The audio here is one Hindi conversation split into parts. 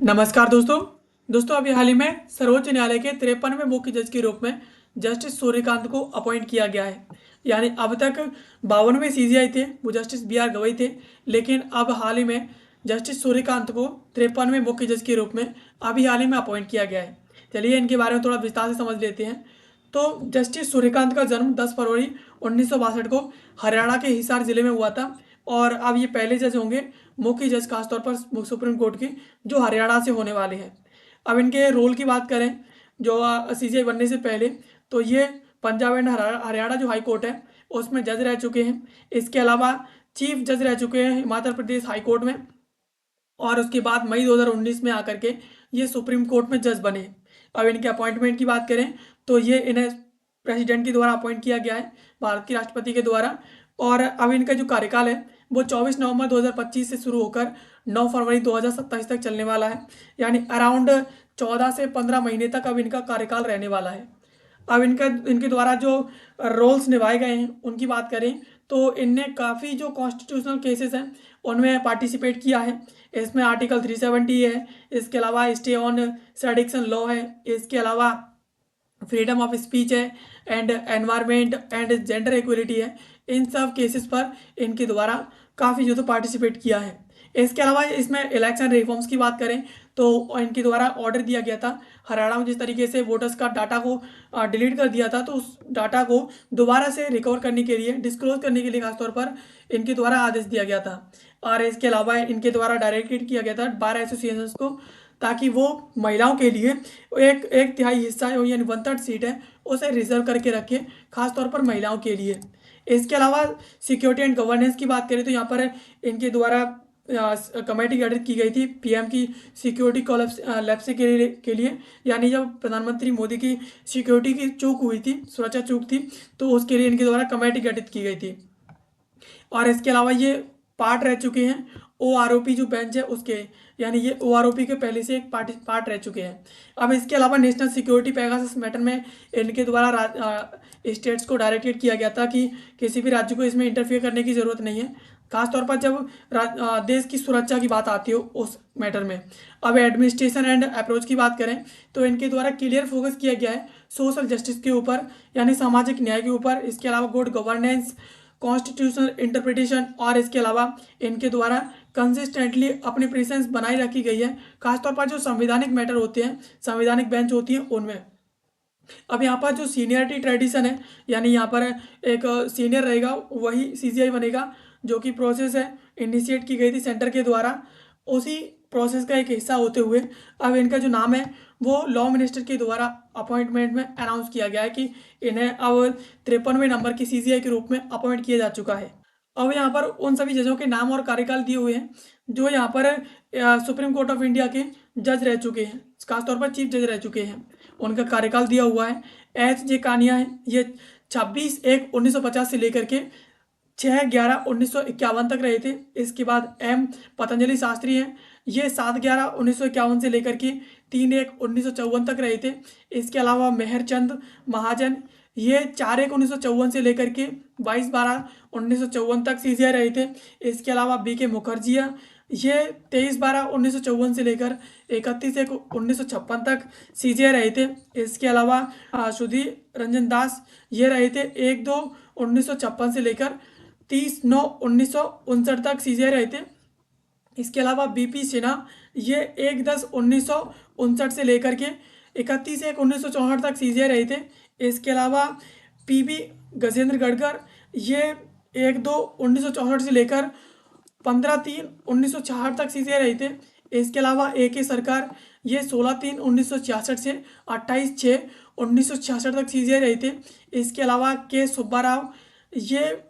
नमस्कार दोस्तों अभी हाल ही में सर्वोच्च न्यायालय के 53वें मुख्य जज के रूप में जस्टिस सूर्यकांत को अपॉइंट किया गया है। यानी अब तक 52वें सीजीआई थे, वो जस्टिस बी आर गवई थे। लेकिन अब हाल ही में जस्टिस सूर्यकांत को 53वें मुख्य जज के रूप में अभी हाल ही में अपॉइंट किया गया है। चलिए इनके बारे में थोड़ा विस्तार से समझ लेते हैं। तो जस्टिस सूर्यकांत का जन्म 10 फरवरी 1962 को हरियाणा के हिसार जिले में हुआ था। और अब ये पहले जज होंगे, मुख्य जज खासतौर पर सुप्रीम कोर्ट के, जो हरियाणा से होने वाले हैं। अब इनके रोल की बात करें, जो सीजीआई बनने से पहले, तो ये पंजाब एंड हरियाणा जो हाई कोर्ट है उसमें जज रह चुके हैं। इसके अलावा चीफ जज रह चुके हैं हिमाचल प्रदेश हाई कोर्ट में। और उसके बाद मई 2019 में आकर के ये सुप्रीम कोर्ट में जज बने। अब इनके अपॉइंटमेंट की बात करें तो ये इन्हें प्रेसिडेंट के द्वारा अपॉइंट किया गया है, भारत के राष्ट्रपति के द्वारा। और अब इनका जो कार्यकाल है वो 24 नवंबर 2025 से शुरू होकर 9 फरवरी 2027 तक चलने वाला है। यानी अराउंड 14 से 15 महीने तक अब इनका कार्यकाल रहने वाला है। अब इनके द्वारा जो रोल्स निभाए गए हैं उनकी बात करें तो इनने काफ़ी जो कॉन्स्टिट्यूशनल केसेस हैं उनमें पार्टिसिपेट किया है। इसमें आर्टिकल 370 है, इसके अलावा स्टे ऑन सेडिक्शन लॉ है, इसके अलावा फ्रीडम ऑफ स्पीच है, and environment and gender equality है। इन सब केसेस पर इनके द्वारा काफ़ी जो तो पार्टिसिपेट किया है। इसके अलावा इसमें इलेक्शन रिफॉर्म्स की बात करें तो इनके द्वारा ऑर्डर दिया गया था, हरियाणा में जिस तरीके से वोटर्स का डाटा को डिलीट कर दिया था, तो उस डाटा को दोबारा से रिकवर करने के लिए, डिस्क्लोज करने के लिए खासतौर पर इनके द्वारा आदेश दिया गया था। और इसके अलावा इनके द्वारा डायरेक्टेड किया गया था बार एसोसिएशंस को, ताकि वो महिलाओं के लिए एक एक तिहाई हिस्सा यानी 1/3 सीट है उसे रिजर्व करके रखे, खासतौर पर महिलाओं के लिए। इसके अलावा सिक्योरिटी एंड गवर्नेंस की बात करें तो यहाँ पर इनके द्वारा कमेटी गठित की गई थी पीएम की सिक्योरिटी कोलैप्स के लिए। यानी जब प्रधानमंत्री मोदी की सिक्योरिटी की चूक हुई थी, सुरक्षा चूक थी, तो उसके लिए इनके द्वारा कमेटी गठित की गई थी। और इसके अलावा ये पार्ट रह चुके हैं OROP जो बेंच है उसके, यानी ये OROP के पहले से एक पार्ट रह चुके हैं। अब इसके अलावा नेशनल सिक्योरिटी पेगासस मैटर में इनके द्वारा स्टेट्स को डायरेक्टेड किया गया था कि किसी भी राज्य को इसमें इंटरफियर करने की ज़रूरत नहीं है, खासतौर पर जब देश की सुरक्षा की बात आती हो उस मैटर में। अब एडमिनिस्ट्रेशन एंड अप्रोच की बात करें तो इनके द्वारा क्लियर फोकस किया गया है सोशल जस्टिस के ऊपर, यानी सामाजिक न्याय के ऊपर। इसके अलावा गुड गवर्नेंस, कॉन्स्टिट्यूशनल इंटरप्रिटेशन, और इसके अलावा इनके द्वारा कंसिस्टेंटली अपनी प्रेजेंस बनाई रखी गई है, खासतौर पर जो संवैधानिक मैटर होते हैं, संवैधानिक बेंच होती है उनमें। अब यहाँ पर जो सीनियरिटी ट्रेडिशन है, यानी यहाँ पर एक सीनियर रहेगा वही सीजीआई बनेगा, जो कि प्रोसेस है इनिशिएट की गई थी सेंटर के द्वारा। उसी प्रोसेस का एक हिस्सा होते हुए अब इनका जो नाम है वो लॉ मिनिस्टर के द्वारा अपॉइंटमेंट में अनाउंस किया गया है कि इन्हें अब 53वें नंबर की सीजीआई के रूप में अपॉइंट किया जा चुका है। अब यहाँ पर उन सभी जजों के नाम और कार्यकाल दिए हुए हैं जो यहाँ पर सुप्रीम कोर्ट ऑफ इंडिया के जज रह चुके हैं, खासतौर पर चीफ जज रह चुके हैं। उनका कार्यकाल दिया हुआ है। HJ कानिया है, ये 26/1/1950 से लेकर के 6/11/1951 तक रहे थे। इसके बाद M पतंजलि शास्त्री हैं, ये 7/11/1951 से लेकर के 3/1/1954 तक रहे थे। इसके अलावा मेहरचंद महाजन, ये 4/1/1954 से लेकर के 22/12/1954 तक सीजीआई रहे थे। इसके अलावा BK मुखर्जिया, ये 23/12/1954 से लेकर 31/1/1956 तक सीजीआई रहे थे। इसके अलावा सुधीर रंजन दास, ये रहे थे 1/2/1956 से लेकर 30/9/1959 तक सीजीआई रहे थे। इसके अलावा BP सिन्हा, ये 1/10/1959 से लेकर के 31/1/1964 तक सीजीआई रहे थे। इसके अलावा PB गजेंद्र गढ़कर, ये 1/2/1964 से लेकर 15/3/1966 तक सीजीआई रहे थे। इसके अलावा AK सरकार, ये 16/3/1966 से 28/6/1966 तक सीजीआई रहे थे। इसके अलावा K सुब्बा राव, ये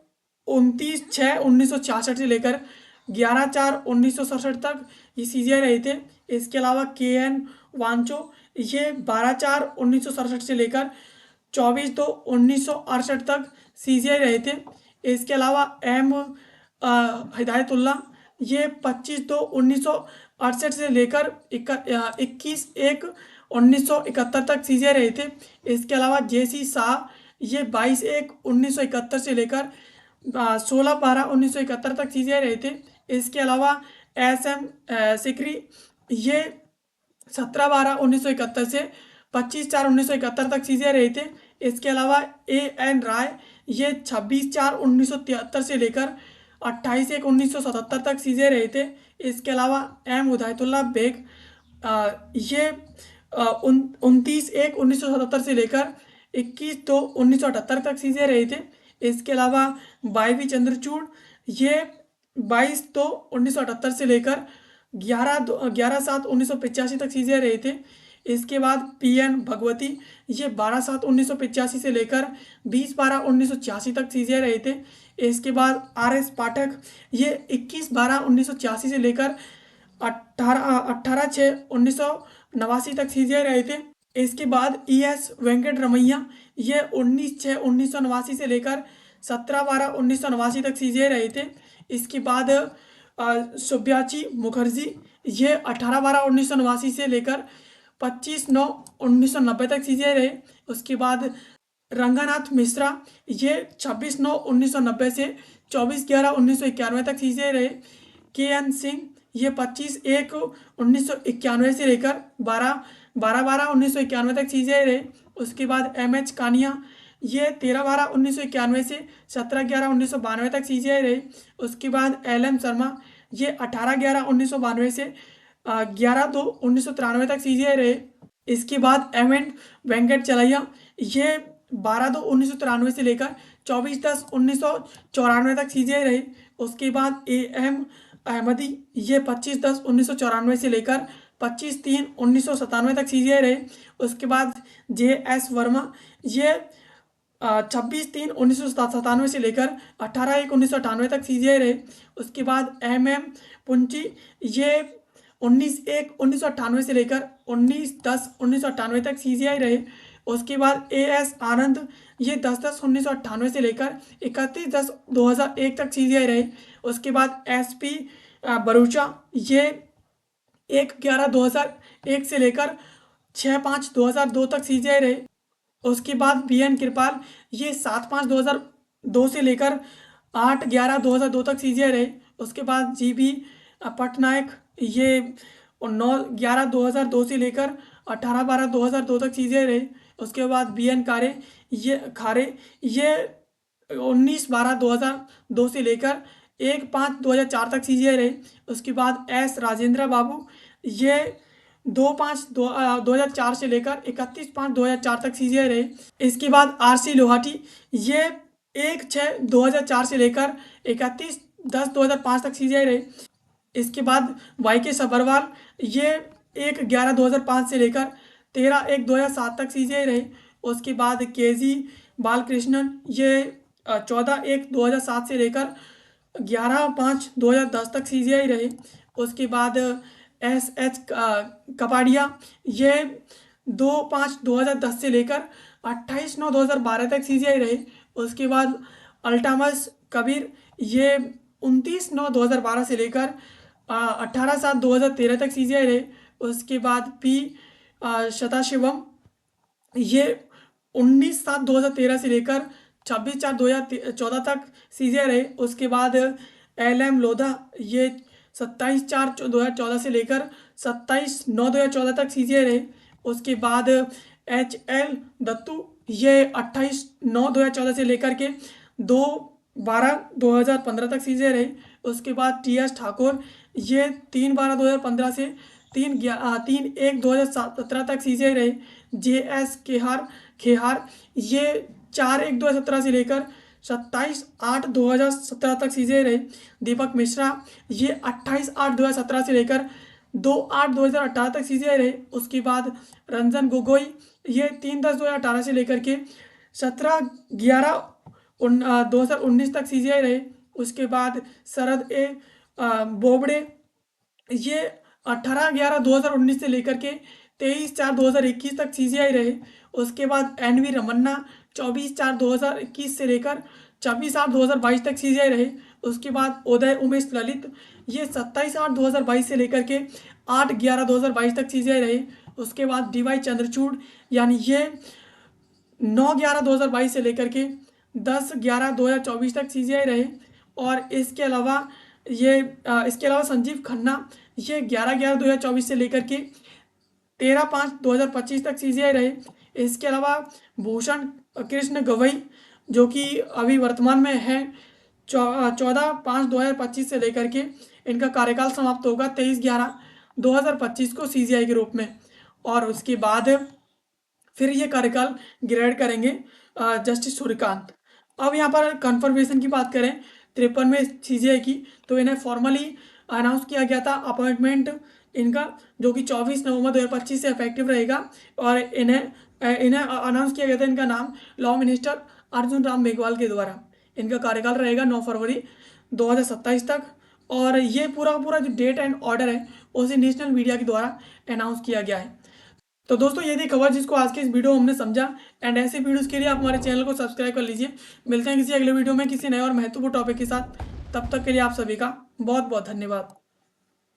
29/6/1966 से लेकर 11/4/1967 तक ये सीजीआई रहे थे। इसके अलावा KN वांचो, ये 12/4/1967 से लेकर 24/2/1968 तक सीजीआई रहे थे। इसके अलावा M हिदायतुल्ला, ये 25/2/1968 से लेकर 21/1/1971 तक सीजीआई रहे थे। इसके अलावा JC शाह, ये 22/1/1971 से लेकर 16/12/1971 तक सीजीआई रहे थे। इसके अलावा SM सिकरी, ये 17/12/1971 से 25/4/1971 तक सीजीआई रहे थे। इसके अलावा एन राय, ये 26/4/1973 से लेकर 28/1/1977 तक सीजीआई रहे थे। इसके अलावा एम उदायतुल्ला बेग, ये 29/1/1977 से लेकर 21/2/1978 तक सीजीआई रहे थे। इसके अलावा वाई चंद्रचूड़, ये 22/2/1978 से लेकर 11/7/1985 तक सीजीआई रहे थे। इसके बाद पीएन भगवती, ये 12/7/1985 से लेकर 20/12/1986 तक सीजीआई रहे थे। इसके बाद आर.एस. पाठक, ये 21/12/1986 से लेकर 18/6/1989 तक सीजीआई रहे थे। इसके बाद ई.एस. वेंकट रमैया, ये 19/6/1989 से लेकर 17/12/1989 तक सीजीआई रहे थे। इसके बाद सुब्याची मुखर्जी, ये 18/12/1989 से लेकर 25/9/1990 तक सीजीआई रहे। उसके बाद रंगानाथ मिश्रा, ये 26/9/1990 से 24/11/1991 तक सीजीआई रहे। के.एन. सिंह, ये 25/1/1991 से लेकर 12/12/1991 तक सीजीआई रहे। उसके बाद एम.एच. कानिया, ये 13/12/1991 से 17/11/1992 तक सीजीआई रहे। उसके बाद एल.एम. शर्मा, ये 18/11/1992 से 11/2/1993 तक सीजीआई रहे। इसके बाद एम.एन. वेंकट चलैया, ये 12/2/1993 से लेकर 24/10/1994 तक सीजीआई रहे। उसके बाद ए.एम. अहमदी, ये 25/10/1994 से लेकर 25/3/1997 तक सीजीआई रहे। उसके बाद जे.एस. वर्मा, ये 26/3/1997 से लेकर 18/1/1998 तक सीजीआई रहे। उसके बाद एम.एम. पुंची, ये 19/1/1998 से लेकर 19/10/1998 तक सीजीआई रहे। उसके बाद ए.एस. आनंद, ये 10/10/1998 से लेकर 31/10/2001 तक सीजीआई रहे। उसके बाद एस.पी. बरूचा, ये 1/11/2001 से लेकर 6/5/2002 तक सीजीआई रहे। उसके बाद बी.एन. कृपाल, ये 7/5/2002 से लेकर 8/11/2002 तक सीजीआई रहे। उसके बाद जी.बी. पटनायक, ये 9/11/2002 से लेकर 18/12/2002 तक सीजीआई रहे। उसके बाद बी.एन. खारे, ये 19/12/2002 से लेकर 1/5/2004 तक सीजीआई रहे। उसके बाद एस. राजेंद्र बाबू, ये 2/5/2004 से लेकर 31/5/2004 तक सीजीआई रहे। इसके बाद आर.सी. लोहाटी, ये 1/6/2004 से लेकर 31/10/2005 तक सीजीआई रहे। इसके बाद वाई.के. सब्बरवाल, ये 1/11/2005 से लेकर 13/1/2007 तक सीजीआई रहे। उसके बाद के.जी. बालकृष्णन, ये 14/1/2007 से लेकर 11/5/2010 तक सीजीआई रहे। उसके बाद एस.एच. कपाड़िया, ये 2/5/2010 से लेकर 28/9/2012 तक सीजीआई रहे। उसके बाद अल्तामस कबीर, ये 29/9/2012 से लेकर 18/7/2013 तक सीजीआई रहे। उसके बाद पी. सदाशिवम, ये 19/7/2013 से लेकर 26/4/2014 तक सीजीआई रहे। उसके बाद एल.एम. लोधा, ये 27/4/2014 से लेकर 27/9/2014 तक सीजीआई रहे। उसके बाद एच.एल. दत्तू, ये 28/9/2014 से लेकर के 2/12/2015 तक सीजीआई रहे। उसके बाद टी.एस. ठाकुर, ये 3/12/2015 से 3/1/2017 तक सीजीआई रहे। जे.एस. खेहार, ये 4/1/2017 से लेकर 27/8/2017 तक सीजीआई रहे। दीपक मिश्रा, ये 28/8/2017 से लेकर 2/8/2018 तक सीजीआई रहे। उसके बाद रंजन गोगोई, ये 3/10/2018 से लेकर के 17/11/2019 तक सीजीआई रहे। उसके बाद शरद ए. बोबड़े, ये 18/11/2019 से लेकर के 23/4/2021 तक सीजीआई रहे। उसके बाद एन.वी. रमन्ना, 24/4/2021 से लेकर 26/8/2022 तक सीजीआई रहे। उसके बाद उदय उमेश ललित, ये 27/8/2022 से लेकर के 8/11/2022 तक सीजीआई रहे। उसके बाद डी.वाई. चंद्रचूड़, यानी ये 9/11/2022 से लेकर के 10/11/2024 तक सीजीआई रहे। और इसके अलावा संजीव खन्ना, ये 11/11/2024 से लेकर के 13/5/2025 तक सीजीआई रहे। इसके अलावा भूषण कृष्ण गवई जो कि अभी वर्तमान में है 14/5/2025 से लेकर के इनका कार्यकाल समाप्त होगा 23/11/2025 को सीजीआई के रूप में। और उसके बाद फिर ये कार्यकाल ग्रेड करेंगे जस्टिस सूर्यकांत। अब यहाँ पर कन्फर्मेशन की बात करें 53वें सीजीआई की, तो इन्हें फॉर्मली अनाउंस किया गया था अपॉइंटमेंट इनका, जो कि 24 नवंबर 2025 से इफेक्टिव रहेगा। और इन्हें अनाउंस किया गया था इनका नाम लॉ मिनिस्टर अर्जुन राम मेघवाल के द्वारा। इनका कार्यकाल रहेगा 9 फरवरी 2027 तक। और ये पूरा जो डेट एंड ऑर्डर है उसे नेशनल मीडिया के द्वारा अनाउंस किया गया है। तो दोस्तों ये थी खबर जिसको आज के इस वीडियो में हमने समझा। एंड ऐसे वीडियोस के लिए आप हमारे चैनल को सब्सक्राइब कर लीजिए। मिलते हैं किसी अगले वीडियो में किसी नए और महत्वपूर्ण टॉपिक के साथ। तब तक के लिए आप सभी का बहुत बहुत धन्यवाद।